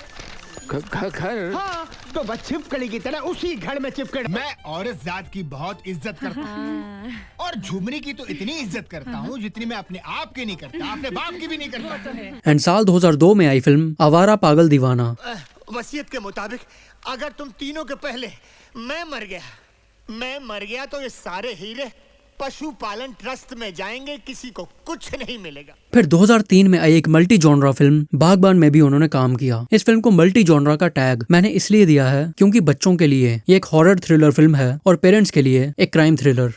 घर? हाँ, तो बस छिपकली की तरह उसी घर में चिपकड़। मैं औरत जात की बहुत इज्जत करता हूँ और झुमरी की तो इतनी इज्जत करता हूँ जितनी मैं अपने आप की नहीं करता, अपने बाप की भी नहीं करता। एंड साल 2002 में आई फिल्म आवारा पागल दीवाना। वसीयत के मुताबिक अगर तुम तीनों के पहले मैं मर गया तो ये सारे हीरे पशुपालन ट्रस्ट में जाएंगे, किसी को कुछ नहीं मिलेगा। फिर 2003 में आई एक मल्टी जॉनरा फिल्म बागबान में भी उन्होंने काम किया। इस फिल्म को मल्टी जॉनरा का टैग मैंने इसलिए दिया है क्योंकि बच्चों के लिए ये एक हॉरर थ्रिलर फिल्म है और पेरेंट्स के लिए एक क्राइम थ्रिलर।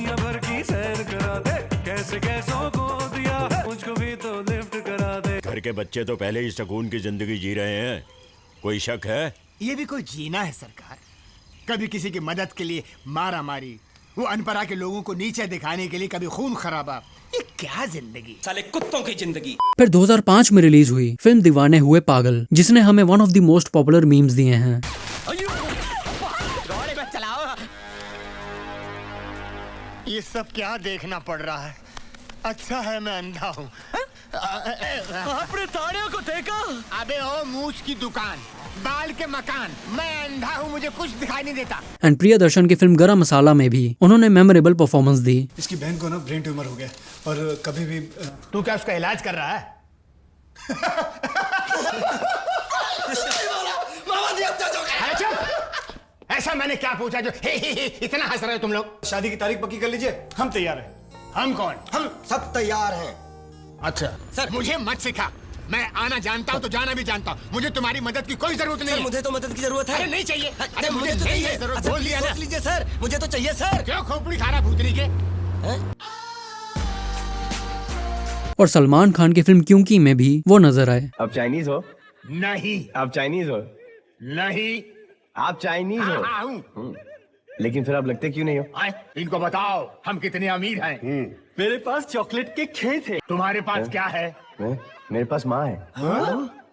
घर के बच्चे तो पहले ही सुकून की जिंदगी जी रहे हैं, कोई शक है? ये भी कोई जीना है सरकार? कभी किसी की मदद के लिए मारा मारी, वो अनपढ़ा के लोगों को नीचे दिखाने के लिए कभी खून खराबा। ये क्या जिंदगी? साले कुत्तों की जिंदगी। फिर 2005 में रिलीज हुई फिल्म दीवाने हुए पागल, जिसने हमें one of the most popular memes दिए हैं। ये सब क्या देखना पड़ रहा है? अच्छा है मैं अंधा हूँ। आपने ताड़ियों को देखा? अबे ओ मूछ की दुकान, बाल के मकान, मैं अंधा हूँ, मुझे कुछ दिखाई नहीं देता। एंड प्रियदर्शन की फिल्म गरम मसाला में भी उन्होंने मेमोरेबल परफॉर्मेंस दी। इसकी बहन को ना ब्रेन ट्यूमर हो गया और कभी भी तू क्या उसका इलाज कर रहा है? ऐसा मैंने क्या पूछा जो इतना हंस रहे हो तुम लोग? शादी की तारीख पक्की कर लीजिए, हम तैयार हैं। हम कौन? हम सब तैयार हैं। अच्छा सर, मुझे मत सिखा, मैं आना जानता हूँ तो जाना भी जानता हूँ, मुझे तुम्हारी मदद की कोई जरूरत नहीं है। मुझे तो मदद की जरूरत है। अरे नहीं चाहिए, अरे मुझे तो चाहिए जरूरत। बोल लिया ना। सोच लीजिए सर, मुझे तो चाहिए सर। क्यों खोपड़ी खा रहा भूतनी के? और सलमान खान की फिल्म क्योंकि में भी वो नजर आए। आप चाइनीज हो? नहीं। आप चाइनीज हो? नहीं। आप चाइनीज हो? लेकिन फिर आप लगते क्यों नहीं हो? इनको बताओ हम कितने अमीर हैं। मेरे पास चॉकलेट के खेत है। तुम्हारे पास क्या है? मेरे पास माँ है।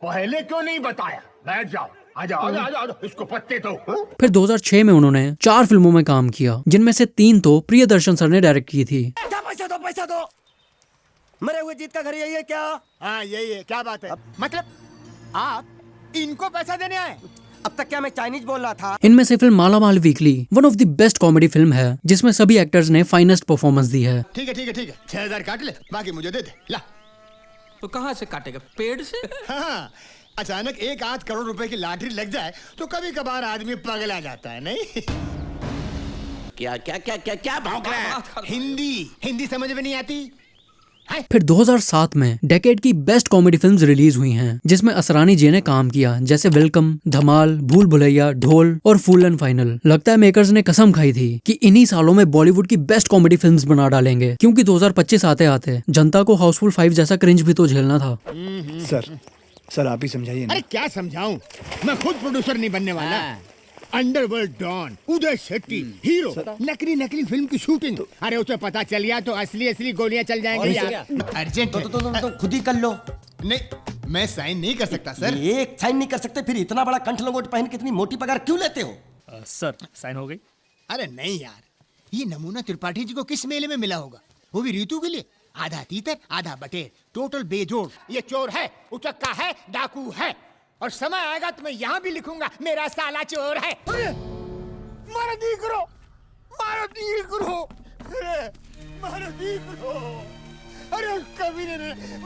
पहले क्यों नहीं बताया? बैठ जाओ, आजाओ आजाओ आजाओ, इसको पत्ते दो। फिर 2006 में उन्होंने 4 फिल्मों में काम किया, जिनमें से 3 तो प्रियदर्शन सर ने डायरेक्ट की थी। पैसा दो, पैसा दो। मरे हुए जीत का घर यही है क्या? हाँ यही है। क्या बात है? मतलब आप इनको पैसा देने आए? अब तक क्या मैं चाइनीज बोल रहा था? इनमें से film Mala mall weekly one of the best comedy film है, जिसमें सभी एक्टर्स ने फाइनेस्ट परफॉर्मेंस दी है। ठीक है ठीक है ठीक है, 6000 काट ले, बाकी मुझे दे दे। ला। तो कहाँ से काटेगा? पेड़ से? हाँ, अचानक 1-8 करोड़ रुपए की लॉटरी लग जाए तो कभी कभार आदमी पगला जाता है, नहीं? क्या क्या क्या क्या क्या भौंक रहा है? हिंदी समझ में नहीं आती? फिर 2007 में डेकेड की बेस्ट कॉमेडी फिल्म्स रिलीज हुई हैं, जिसमें असरानी जी ने काम किया, जैसे वेलकम, धमाल, भूल भुलैया, ढोल और फुल एंड फाइनल। लगता है मेकर्स ने कसम खाई थी कि इन्हीं सालों में बॉलीवुड की बेस्ट कॉमेडी फिल्म्स बना डालेंगे, क्योंकि 2025 आते आते जनता को हाउसफुल 5 जैसा क्रिंज भी तो झेलना था। सर आप ही समझाइए ना। अरे क्या समझाऊं, मैं खुद प्रोड्यूसर नहीं बनने वाला। अंडरवर्ल्ड डॉन, उदय शेट्टी हीरो, नकली फिल्म की शूटिंग। अरे उसे पता चल गया तो असली गोलियां चल जाएंगी यार। अर्जेंट तो खुद ही कर लो। नहीं, मैं साइन नहीं कर सकता सर। एक साइन नहीं कर सकते, फिर इतना बड़ा कंठ लंगोट पहन के इतनी मोटी पगार क्यों लेते हो? सर साइन हो गई। अरे नहीं यार, ये नमूना त्रिपाठी जी को किस मेले में मिला होगा, वो भी ऋतु के लिए। आधा तीतर आधा बटेर, टोटल बेजोड़। ये चोर है, उचक्का है, डाकू है, और समय आएगा तो मैं यहाँ भी लिखूंगा मेरा साला चोर है। मारो दीकरो, मारो दीकरो, मारो दीकरो। अरे कभी ने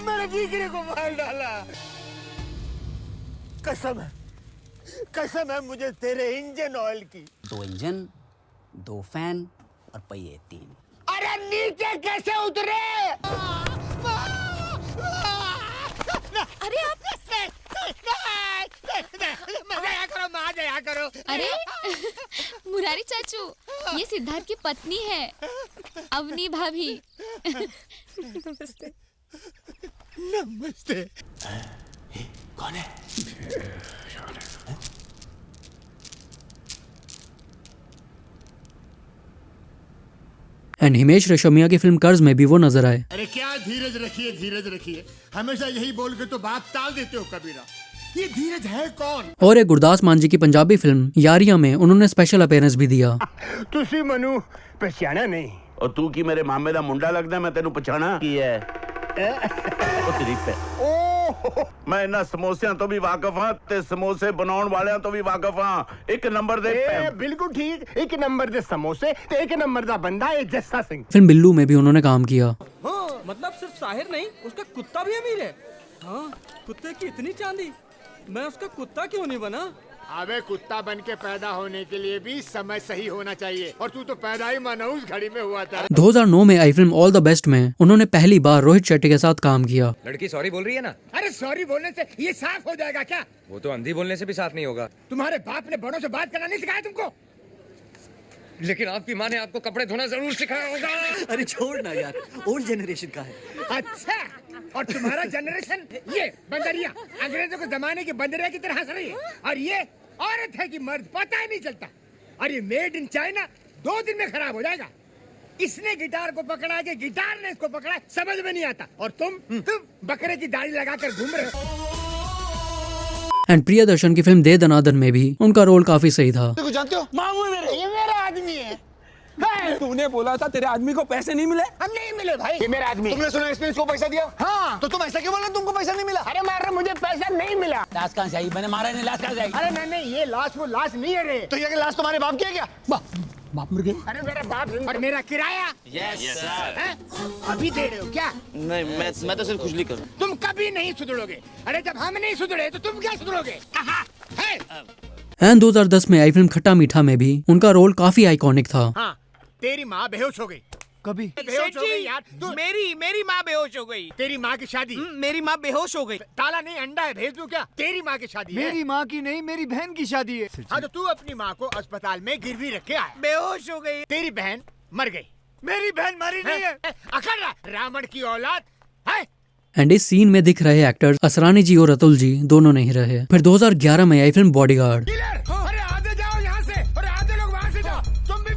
मेरे दीकरे को मार डाला। कसम है मुझे तेरे इंजन ऑयल की। 2 इंजन, 2 फैन और पहिए 3। अरे नीचे कैसे उतरे? अरे आप मजा करो। अरे मुरारी चाचू, ये सिद्धार्थ की पत्नी है, अवनी भाभी। नमस्ते। नमस्ते। कौन है? एंड हिमेश रेशमिया की फिल्म कर्ज में भी वो नजर आए। अरे क्या धीरज रखिए, हमेशा यही बोल के तो बात टाल देते हो कबीरा। ये धीरज है कौन? और एक गुरदास मान जी की पंजाबी फिल्म यारियां में उन्होंने स्पेशल अपीयरेंस भी दिया। तुसी मनु पहचाना नहीं? और तू की मेरे मामे दा मुंडा लगदा, मैं तेनू पछाणा की है? ओ तेरी पे। मैं इन्हां समोसियां तो भी वाकिफ हां ते समोसे बनाउण वालियां तो भी वाकिफ हां। एक नंबर दे। बिल्कुल ठीक, एक नंबर दे समोसे ते एक नंबर दा बंदा है जस्सा सिंह। फिल्म बिल्लू में भी उन्होंने काम किया। मतलब सिर्फ साहिर नहीं, उसका कुत्ता भी अमीर है। हाँ, कुत्ते की इतनी चांदी, मैं उसका कुत्ता क्यों नहीं बना? अबे कुत्ता बन के पैदा होने के लिए भी समय सही होना चाहिए, और तू तो पैदा ही मनहूस घड़ी में हुआ था। 2009 में आई फिल्म ऑल द बेस्ट में उन्होंने पहली बार रोहित शेट्टी के साथ काम किया। लड़की सॉरी बोल रही है ना? अरे सॉरी बोलने से ये साफ हो जाएगा क्या? वो तो अंधी बोलने से भी साफ नहीं होगा। तुम्हारे बाप ने बड़ों से बात करना नहीं सिखाया तुमको? लेकिन आपकी माँ ने आपको कपड़े धोना जरूर सिखाया होगा। अरे छोड़ ना यार, ओल्ड जनरेशन का है। अच्छा, और तुम्हारा जनरेशन ये बंदरिया अंग्रेजों के जमाने की बंदरिया की तरह हंस रही है, और ये औरत है कि मर्द पता ही नहीं चलता। और ये मेड इन चाइना 2 दिन में खराब हो जाएगा। इसने गिटार को पकड़ा के गिटार ने इसको पकड़ा, समझ में नहीं आता। और तुम बकरे की दाढ़ी लगाकर घूम रहे हो। एंड प्रियदर्शन की फिल्म दे दनादन में भी उनका रोल काफी सही था। जानते हो मामू मेरे, ये मेरा आदमी है। तूने बोला था तेरे आदमी को पैसे नहीं मिले। हम नहीं मिले भाई, ये मेरा आदमी। तुमने सुना इसने इसको पैसा दिया? हाँ। तो तुम ऐसा क्यों बोल, तुमको पैसा नहीं मिला? अरे मार रहा, मुझे पैसा नहीं मिला। लाश कहाँ से आई? मैंने मारा नहीं, लाश कहाँ से आई? अरे नहीं, ये लाश वो लाश नहीं है रे। तो ये लाश तुम्हारे बाप की है क्या? बाप मर गए? अरे मेरा बाप और मेरा किराया। Yes sir. अभी दे रहे हो क्या? नहीं, मैं तो सिर्फ खुजली करूँ। तुम कभी नहीं सुधरोगे। अरे जब हम नहीं सुधरे तो तुम क्या सुधरोगे? एंड 2010 में आई फिल्म खट्टा मीठा में भी उनका रोल काफी आइकॉनिक था। हाँ, तेरी माँ बेहोश हो गई। कभी बेहोश हो गई यार? मेरी माँ बेहोश हो गई। तेरी माँ की शादी? मेरी माँ बेहोश हो गई। ताला नहीं, अंडा है, भेज दूं क्या? तेरी माँ की शादी है। मेरी माँ की नहीं, मेरी बहन की शादी है। हाँ, तो तू अपनी माँ को अस्पताल में गिरवी रख के आया। बेहोश हो गई। तेरी बहन मर गई। मेरी बहन मरी नहीं है। अकड़ रहा, रावण की औलाद है। एंड इस सीन में दिख रहे एक्टर्स असरानी जी और अतुल जी दोनों नहीं रहे। फिर 2011 में आई फिल्म बॉडीगार्ड। अरे आधे जाओ यहाँ से और आधे लोग वहाँ से जाओ। तुम भी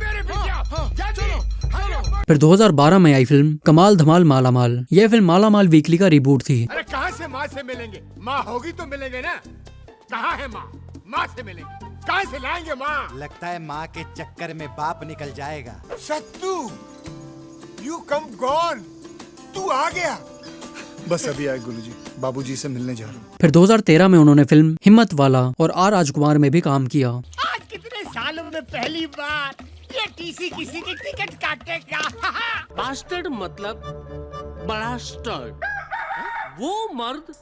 फिर 2012 में आई फिल्म कमाल धमाल माला माल। यह फिल्म माला माल वीकली का रिबूट थी। अरे कहाँ से माँ से मिलेंगे? माँ होगी तो मिलेंगे ना। कहाँ है माँ? माँ से मिलेंगे। कहाँ से लाएंगे माँ? लगता है माँ के चक्कर में बाप निकल जाएगा। सत्तू, यू कम गॉन, तू आ गया। बस अभी आए गुरुजी, बाबूजी से मिलने जा रहा हूँ। फिर 2013 में उन्होंने फिल्म हिम्मत वाला और आर राजकुमार में भी काम किया। आज कितने सालों में पहली बार ये टीसी किसी की टिकट काटेगा। बास्टर्ड मतलब बड़ा स्टर्ड, वो मर्द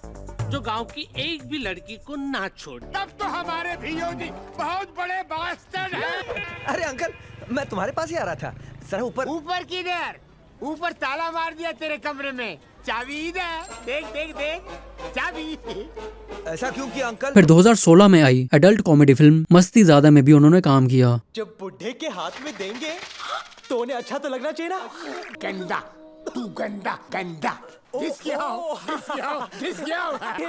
जो गांव की एक भी लड़की को ना छोड़। तब तो हमारे भैया जी बहुत बड़े बास्टर्ड हैं। अरे अंकल, मैं तुम्हारे पास ही आ रहा था। जरा ऊपर। ऊपर किधर? ऊपर ताला मार दिया तेरे कमरे में। चाबी इधर। देख देख देख, चाबी। ऐसा क्यों किया अंकल? फिर 2016 में आई एडल्ट कॉमेडी फिल्म मस्ती ज्यादा में भी उन्होंने काम किया। जब बुढ़े के हाथ में देंगे तो उन्हें अच्छा तो लगना चाहिए ना। गंदा, तू गंदा गंदा।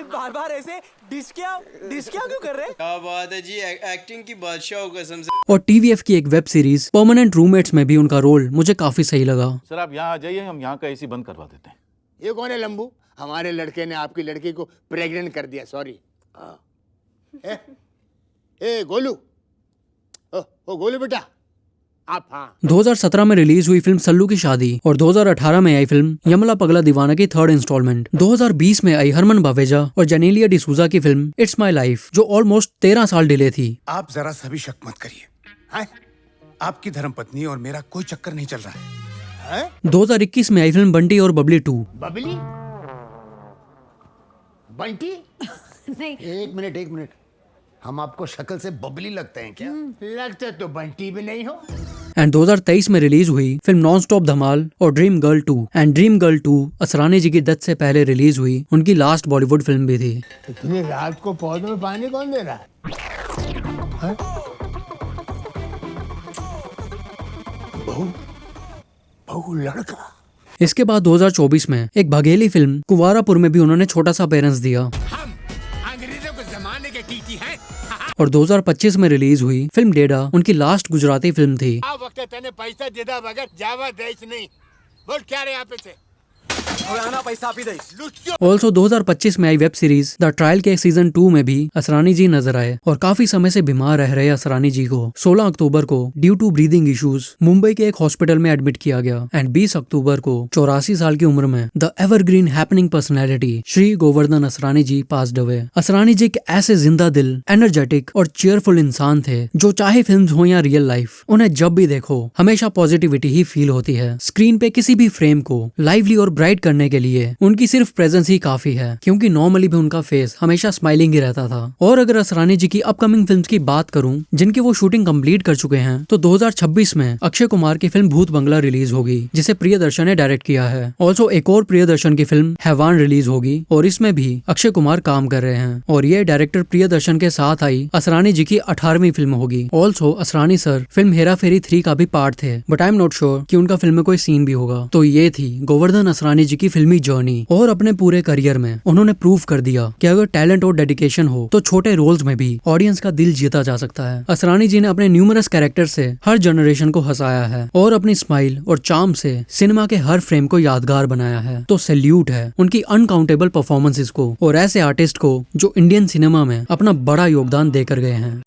बार-बार ऐसे डिस्किया क्यों कर रहे? क्या बात है जी, एक्टिंग की बादशाह हो कसम से। और TVF की एक वेब सीरीज परमानेंट रूममेट्स में भी उनका रोल मुझे काफी सही लगा। सर आप यहाँ आ जाइए, हम यहाँ का AC बंद करवा देते हैं। ये कौन है लंबू? हमारे लड़के ने आपकी लड़की को प्रेग्नेंट कर दिया। सॉरी। ए गोलू, ओ गोलू बेटा, आप। हाँ। 2017 में रिलीज हुई फिल्म सल्लू की शादी और 2018 में आई फिल्म यमला पगला दीवाना की 3rd इंस्टॉलमेंट। 2020 में आई हरमन बावेजा और जेनेलिया डिसूजा की फिल्म इट्स माय लाइफ, जो ऑलमोस्ट 13 साल डिले थी। आप जरा सा भी शक मत करिए, आपकी धर्मपत्नी और मेरा कोई चक्कर नहीं चल रहा है। 2021 में आई फिल्म बंटी और बबली 2। बबली? बंटी? नहीं। एक मिनट, हम आपको शक्ल से बबली लगते हैं क्या? लगते तो बंटी भी नहीं हो। एंड 2023 में रिलीज हुई फिल्म नॉन स्टॉप धमाल और Dream Girl 2। And Dream Girl 2 Asrani ji की डेथ से पहले रिलीज हुई उनकी लास्ट बॉलीवुड फिल्म भी थी। इतनी रात को पौधों में पानी कौन दे रहा है? बहू लड़का। इसके बाद 2024 में एक भगेली फिल्म कुंवारापुर में भी उन्होंने छोटा सा अपीयरेंस दिया। हम अंग्रेजों के जमाने के टीटी हैं। और 2025 में रिलीज हुई फिल्म डेडा उनकी लास्ट गुजराती फिल्म थी। आ वक्त तेने पैसा देदा बगैर जावा देश नहीं। बोल क्या रे यहाँ पे से? पैसा भी दे। ऑल्सो 2025 में आई वेब सीरीज द ट्रायल के सीजन 2 में भी असरानी जी नजर आए और काफी समय से बीमार रह रहे असरानी जी को 16 अक्टूबर को due to breathing issues Mumbai के एक हॉस्पिटल में एडमिट किया गया। एंड 20 अक्टूबर को 84 साल की उम्र में the evergreen happening personality Shri Govardhan Asrani ji passed away. Asrani ji एक ऐसे जिंदा दिल, एनर्जेटिक और चेयरफुल इंसान थे जो चाहे फिल्म हो या रियल लाइफ, उन्हें जब भी देखो हमेशा पॉजिटिविटी ही फील होती है। स्क्रीन पे किसी भी फ्रेम को लाइवली और ब्राइट करने के लिए उनकी सिर्फ प्रेजेंस ही काफी है, क्योंकि नॉर्मली भी उनका फेस हमेशा स्माइलिंग ही रहता था। और अगर असरानी जी की अपकमिंग फिल्म्स की बात करूं जिनकी वो शूटिंग कंप्लीट कर चुके हैं, तो 2026 में अक्षय कुमार की फिल्म भूत बंगला रिलीज होगी जिसे प्रियदर्शन ने डायरेक्ट किया है। ऑल्सो एक और प्रियदर्शन की फिल्म हैवान रिलीज होगी और इसमें भी अक्षय कुमार काम कर रहे हैं और ये डायरेक्टर प्रियदर्शन के साथ आई असरानी जी की 18वीं फिल्म होगी। Also Asrani sir film Hera Pheri 3 का भी पार्ट थे, but I am not sure कि उनका फिल्म में कोई सीन भी होगा। तो ये थी गोवर्धन असरानी जी की फिल्मी जर्नी और अपने पूरे करियर में उन्होंने प्रूव कर दिया कि अगर टैलेंट और डेडिकेशन हो तो छोटे रोल्स में भी ऑडियंस का दिल जीता जा सकता है। असरानी जी ने अपने न्यूमरस कैरेक्टर से हर जनरेशन को हंसाया है और अपनी स्माइल और चार्म से सिनेमा के हर फ्रेम को यादगार बनाया है। तो सैल्यूट है उनकी अनकाउंटेबल परफॉर्मेंसेस को और ऐसे आर्टिस्ट को जो इंडियन सिनेमा में अपना बड़ा योगदान देकर गए हैं।